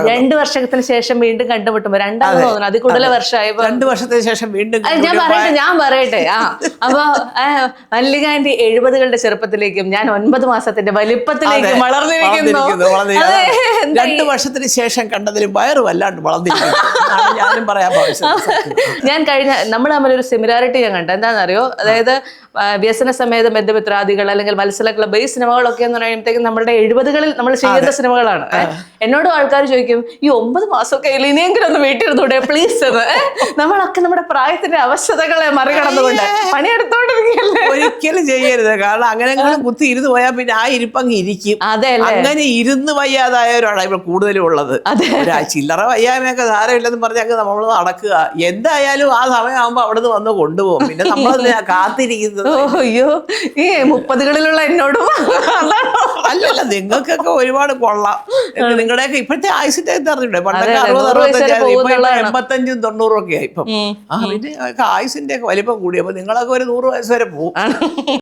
2 വർഷത്തിന് ശേഷം വീണ്ടും കണ്ടുമുട്ടുമ്പോ രണ്ടാമത് തോന്നുന്നു അതിൽ കൂടുതൽ വർഷമായപ്പോ 2 വർഷത്തിന് ശേഷം വീണ്ടും ഞാൻ പറയട്ടെ അപ്പൊ മല്ലിക ആന്റി 70കളുടെ ചെറുപ്പത്തിലേക്കും ഞാൻ 9 മാസത്തിന്റെ വലിപ്പത്തിലേക്കും വളർന്നിരിക്കുന്നു. 2 വർഷത്തിന് ശേഷം കണ്ടതിലും വയറ് വല്ലാണ്ട് വളർന്നിരിക്കുന്നു. ഞാനും പറയാൻ ഞാൻ നമ്മൾ തമ്മിലൊരു സിമിലാരിറ്റി ഞാൻ കണ്ടു. എന്താണെന്നറിയോ? അതായത് വ്യസന സമേത ബന്ധുമിത്രാദികൾ അല്ലെങ്കിൽ മത്സര ക്ലബ് ഈ സിനിമകളൊക്കെ എന്ന് പറയുമ്പോഴത്തേക്കും നമ്മുടെ 70കളിൽ നമ്മൾ ചെയ്യുന്ന സിനിമകളാണ്. എന്നോടും ആൾക്കാർ ചോദിക്കും ഈ 9 മാസമൊക്കെ ഇനിയെങ്കിലും ഒന്ന് വീട്ടിരുന്നൂടെ പ്ലീസ് എന്ന്. നമ്മളൊക്കെ നമ്മുടെ പ്രായത്തിന്റെ അവശതകളെ മറികടന്നുകൊണ്ട് പണിയെടുത്തോണ്ടിരിക്കുകയല്ലേ. ഒരിക്കലും ചെയ്യരുത്. കാരണം അങ്ങനെ കുത്തി ഇരുന്ന് പോയാൽ പിന്നെ ആ ഇരിപ്പങ്ങ് ഇരിക്കും. അതെ, അങ്ങനെ ഇരുന്ന് വയ്യാതായവരാണ് ഇവിടെ കൂടുതലും ഉള്ളത്. ചില്ലറ വയ്യായ്മയൊക്കെ ധാരമില്ലെന്ന് പറഞ്ഞാൽ നമ്മൾ നടക്കുക. എന്തായാലും ആ സമയമാകുമ്പോ അവിടെ നിന്ന് വന്ന് കൊണ്ടുപോകും. പിന്നെ നമ്മൾ കാത്തിരിക്കുന്നത്. അയ്യോ ഈ 30കളിലുള്ള എന്നോടും അല്ലല്ല, നിങ്ങൾക്കൊക്കെ ഒരുപാട് കൊള്ളാം. നിങ്ങളുടെയൊക്കെ ഇപ്പോഴത്തെ ആയുസിന്റെ അറിഞ്ഞൂടെ? പണ്ടൊക്കെ 60-65, 85-90 ഒക്കെ ആയി. ഇപ്പം പിന്നെ ആയുസിന്റെ ഒക്കെ വലിപ്പം കൂടി. അപ്പൊ നിങ്ങളൊക്കെ ഒരു 100 വയസ്സ് വരെ പോകും.